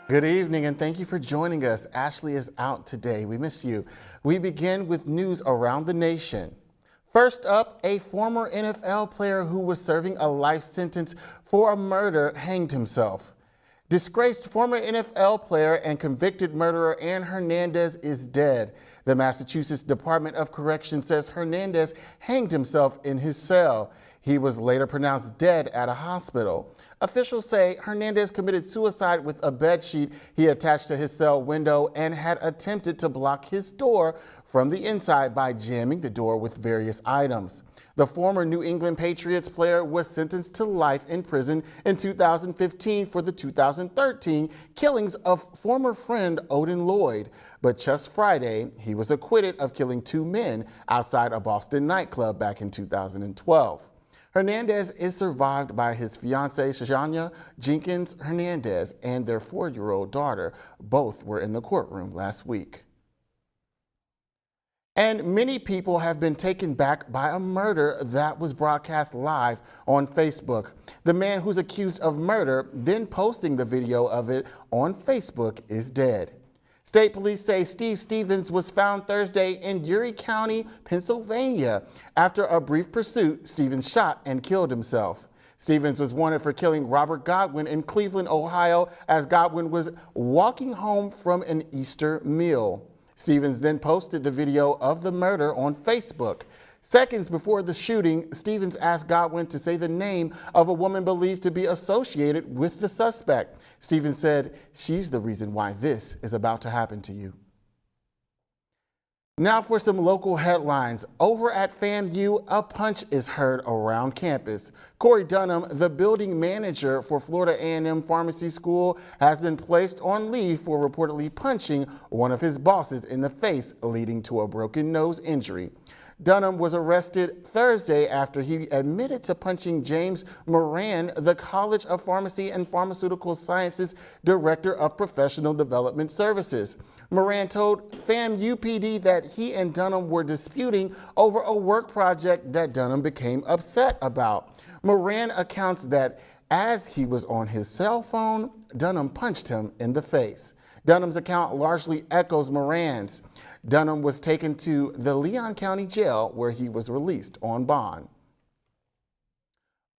Good evening and thank you for joining us. Ashley is out today. We miss you. We begin with news around the nation. First up, a former NFL player who was serving a life sentence for a murder hanged himself. Disgraced former NFL player and convicted murderer Aaron Hernandez is dead. The Massachusetts Department of Correction says Hernandez hanged himself in his cell. He was later pronounced dead at a hospital. Officials say Hernandez committed suicide with a bedsheet he attached to his cell window and had attempted to block his door from the inside by jamming the door with various items. The former New England Patriots player was sentenced to life in prison in 2015 for the 2013 killings of former friend Odin Lloyd. But just Friday, he was acquitted of killing two men outside a Boston nightclub back in 2012. Hernandez is survived by his fiancée, Shania Jenkins Hernandez, and their 4-year-old daughter. Both were in the courtroom last week. And many people have been taken back by a murder that was broadcast live on Facebook. The man who's accused of murder, then posting the video of it on Facebook, is dead. State police say Steve Stevens was found Thursday in Erie County, Pennsylvania. After a brief pursuit, Stevens shot and killed himself. Stevens was wanted for killing Robert Godwin in Cleveland, Ohio, as Godwin was walking home from an Easter meal. Stevens then posted the video of the murder on Facebook. Seconds before the shooting, Stevens asked Godwin to say the name of a woman believed to be associated with the suspect. Stevens said, "She's the reason why this is about to happen to you." Now for some local headlines. Over at FAMU, a punch is heard around campus. Corey Dunham, the building manager for Florida A&M Pharmacy School, has been placed on leave for reportedly punching one of his bosses in the face, leading to a broken nose injury. Dunham was arrested Thursday after he admitted to punching James Moran, the College of Pharmacy and Pharmaceutical Sciences Director of Professional Development Services. Moran told FAMU PD that he and Dunham were disputing over a work project that Dunham became upset about. Moran accounts that as he was on his cell phone, Dunham punched him in the face. Dunham's account largely echoes Moran's. Dunham was taken to the Leon County Jail where he was released on bond.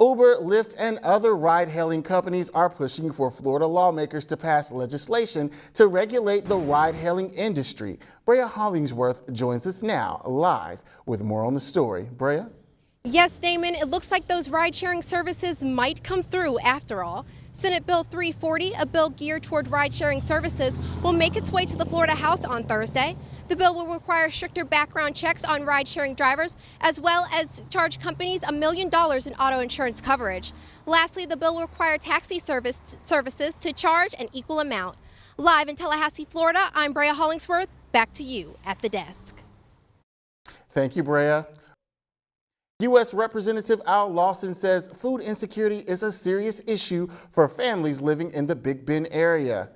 Uber, Lyft, and other ride-hailing companies are pushing for Florida lawmakers to pass legislation to regulate the ride-hailing industry. Brea Hollingsworth joins us now live with more on the story. Brea? Yes, Damon, it looks like those ride-sharing services might come through after all. Senate Bill 340, a bill geared toward ride-sharing services, will make its way to the Florida House on Thursday. The bill will require stricter background checks on ride-sharing drivers, as well as charge companies $1 million in auto insurance coverage. Lastly, the bill will require taxi services to charge an equal amount. Live in Tallahassee, Florida, I'm Brea Hollingsworth. Back to you at the desk. Thank you, Brea. U.S. Representative Al Lawson says food insecurity is a serious issue for families living in the Big Bend area.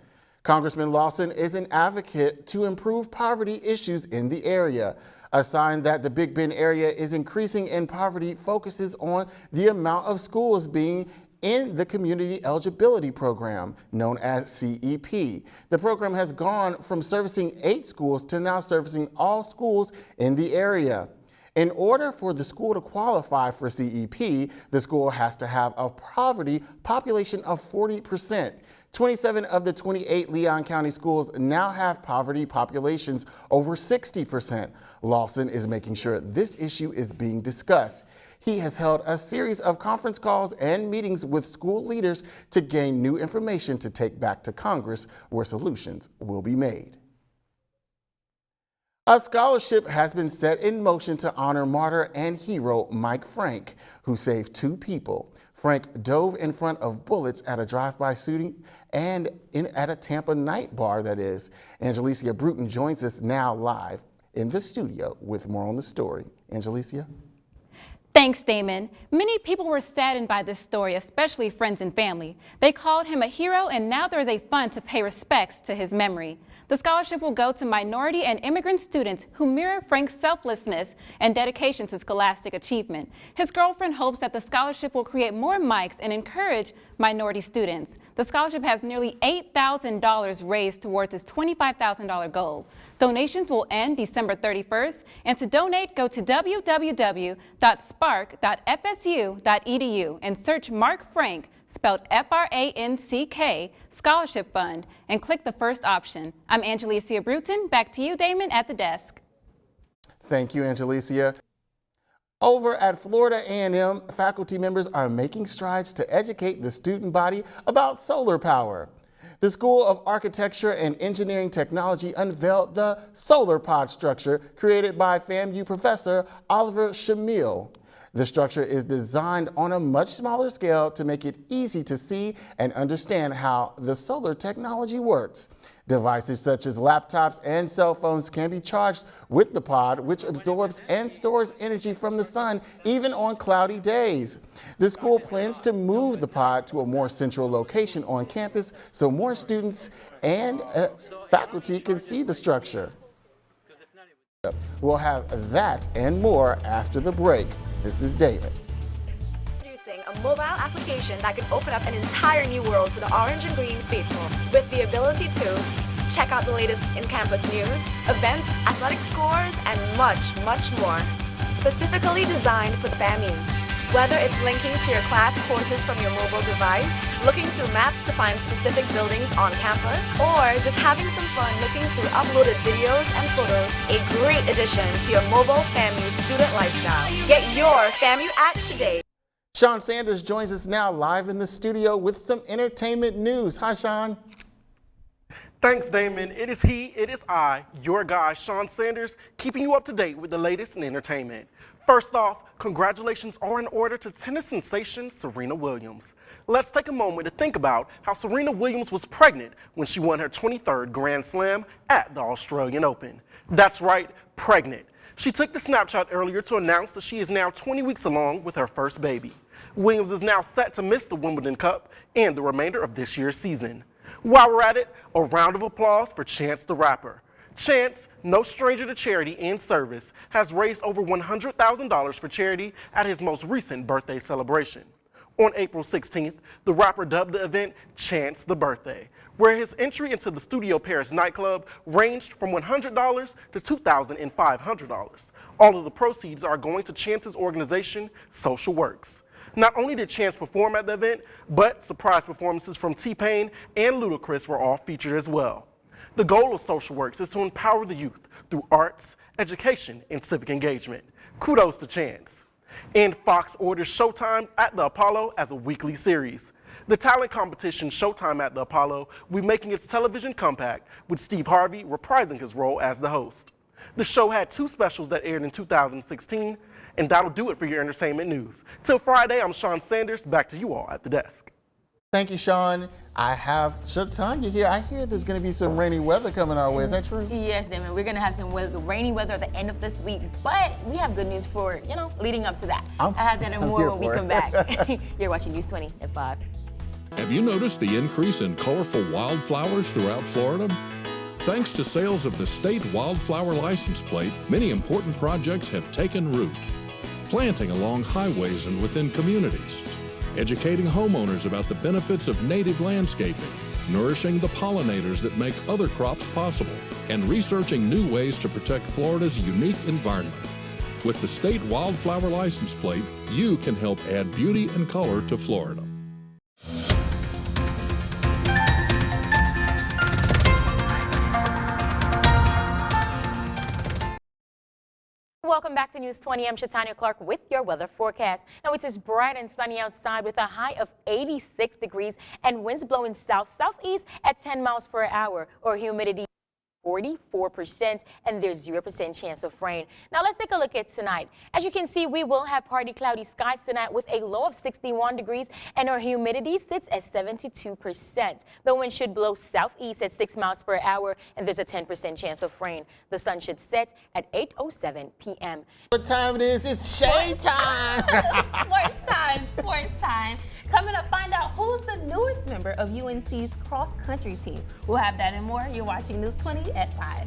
Congressman Lawson is an advocate to improve poverty issues in the area. A sign that the Big Bend area is increasing in poverty focuses on the amount of schools being in the Community Eligibility Program, known as CEP. The program has gone from servicing 8 schools to now servicing all schools in the area. In order for the school to qualify for CEP, the school has to have a poverty population of 40%. 27 of the 28 Leon County schools now have poverty populations over 60%. Lawson is making sure this issue is being discussed. He has held a series of conference calls and meetings with school leaders to gain new information to take back to Congress where solutions will be made. A scholarship has been set in motion to honor martyr and hero Mike Frank, who saved 2 people. Frank dove in front of bullets at a drive-by shooting and at a Tampa night bar, that is. Angelicia Bruton joins us now live in the studio with more on the story. Angelicia? Thanks, Damon. Many people were saddened by this story, especially friends and family. They called him a hero, and now there is a fund to pay respects to his memory. The scholarship will go to minority and immigrant students who mirror Frank's selflessness and dedication to scholastic achievement. His girlfriend hopes that the scholarship will create more mics and encourage minority students. The scholarship has nearly $8,000 raised towards its $25,000 goal. Donations will end December 31st, and to donate, go to www.spark.fsu.edu and search Mark Frank, spelled F-R-A-N-C-K, Scholarship Fund, and click the first option. I'm Angelicia Bruton. Back to you, Damon, at the desk. Thank you, Angelicia. Over at Florida A&M, faculty members are making strides to educate the student body about solar power. The School of Architecture and Engineering Technology unveiled the solar pod structure created by FAMU professor Oliver Shamil. The structure is designed on a much smaller scale to make it easy to see and understand how the solar technology works. Devices such as laptops and cell phones can be charged with the pod, which absorbs and stores energy from the sun even on cloudy days. The school plans to move the pod to a more central location on campus so more students and faculty can see the structure. We'll have that and more after the break. This is David. Introducing a mobile application that can open up an entire new world for the orange and green faithful, with the ability to check out the latest in-campus news, events, athletic scores, and much, much more. Specifically designed for the FAMU. Whether it's linking to your class courses from your mobile device, looking through maps to find specific buildings on campus, or just having some fun looking through uploaded videos and photos, a great addition to your mobile FAMU student lifestyle. Get your FAMU app today. Sean Sanders joins us now live in the studio with some entertainment news. Hi, Sean. Thanks, Damon. It is I, your guy, Sean Sanders, keeping you up to date with the latest in entertainment. First off, congratulations are in order to tennis sensation Serena Williams. Let's take a moment to think about how Serena Williams was pregnant when she won her 23rd Grand Slam at the Australian Open. That's right, pregnant. She took the snapshot earlier to announce that she is now 20 weeks along with her first baby. Williams is now set to miss the Wimbledon Cup and the remainder of this year's season. While we're at it, a round of applause for Chance the Rapper. Chance, no stranger to charity and service, has raised over $100,000 for charity at his most recent birthday celebration. On April 16th, the rapper dubbed the event Chance the Birthday, where his entry into the Studio Paris nightclub ranged from $100 to $2,500. All of the proceeds are going to Chance's organization, Social Works. Not only did Chance perform at the event, but surprise performances from T-Pain and Ludacris were all featured as well. The goal of Social Works is to empower the youth through arts, education, and civic engagement. Kudos to Chance. And Fox orders Showtime at the Apollo as a weekly series. The talent competition Showtime at the Apollo will be making its television comeback, with Steve Harvey reprising his role as the host. The show had 2 specials that aired in 2016, and that'll do it for your entertainment news. Till Friday, I'm Sean Sanders. Back to you all at the desk. Thank you, Sean. I have Shatanya here. I hear there's going to be some rainy weather coming our way. Is that true? Yes, Damon. We're going to have some rainy weather at the end of this week, but we have good news for, leading up to that. I have that and more when we come back. You're watching News 20 at 5. Have you noticed the increase in colorful wildflowers throughout Florida? Thanks to sales of the state wildflower license plate, many important projects have taken root. Planting along highways and within communities, educating homeowners about the benefits of native landscaping, nourishing the pollinators that make other crops possible, and researching new ways to protect Florida's unique environment. With the state wildflower license plate, you can help add beauty and color to Florida. Welcome back to News 20. I'm Shatanya Clark with your weather forecast. Now it is bright and sunny outside with a high of 86 degrees and winds blowing south-southeast at 10 miles per hour, or humidity 44%, and there's 0% chance of rain. Now let's take a look at tonight. As you can see, we will have partly cloudy skies tonight with a low of 61 degrees and our humidity sits at 72%. The wind should blow southeast at 6 miles per hour and there's a 10% chance of rain. The sun should set at 8:07 p.m. What time it is? It's shade time! Sports time. Coming up, find out who's the newest member of UNC's cross-country team. We'll have that and more. You're watching News 20 at 5.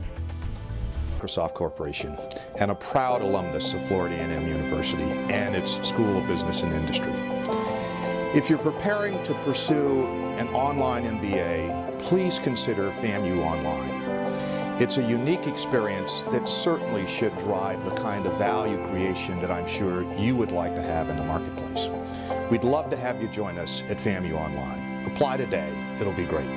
Microsoft Corporation, and a proud alumnus of Florida A&M University and its School of Business and Industry. If you're preparing to pursue an online MBA, please consider FAMU Online. It's a unique experience that certainly should drive the kind of value creation that I'm sure you would like to have in the marketplace. We'd love to have you join us at FAMU Online. Apply today. It'll be great.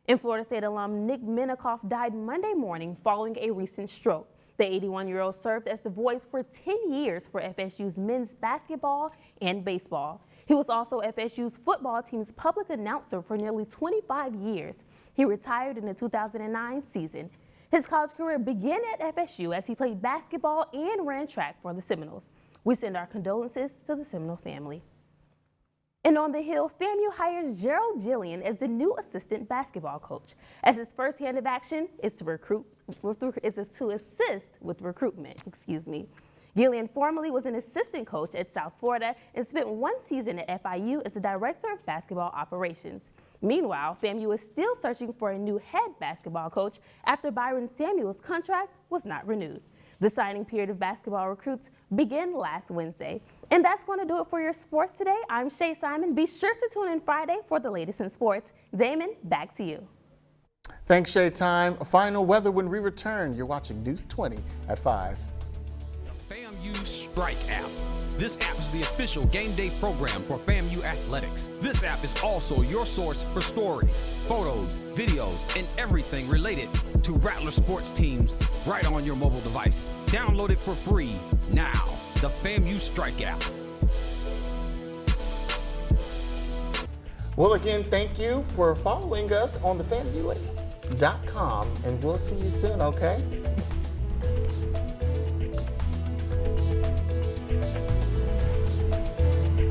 And Florida State alum Nick Minikoff died Monday morning following a recent stroke. The 81-year-old served as the voice for 10 years for FSU's men's basketball and baseball. He was also FSU's football team's public announcer for nearly 25 years. He retired in the 2009 season. His college career began at FSU as he played basketball and ran track for the Seminoles. We send our condolences to the Seminole family. And on the Hill, FAMU hires Gerald Gillian as the new assistant basketball coach, as his first hand of action is to assist with recruitment. Gillian formerly was an assistant coach at South Florida and spent one season at FIU as the director of basketball operations. Meanwhile, FAMU is still searching for a new head basketball coach after Byron Samuel's contract was not renewed. The signing period of basketball recruits began last Wednesday. And that's going to do it for your sports today. I'm Shay Simon. Be sure to tune in Friday for the latest in sports. Damon, back to you. Thanks, Shay. Time. Final weather when we return. You're watching News 20 at 5. The FAMU Strike app. This app is the official game day program for FAMU athletics. This app is also your source for stories, photos, videos, and everything related to Rattler sports teams right on your mobile device. Download it for free now. The FAMU Strike app. Well, again, thank you for following us on the FAMU.com, and we'll see you soon, okay?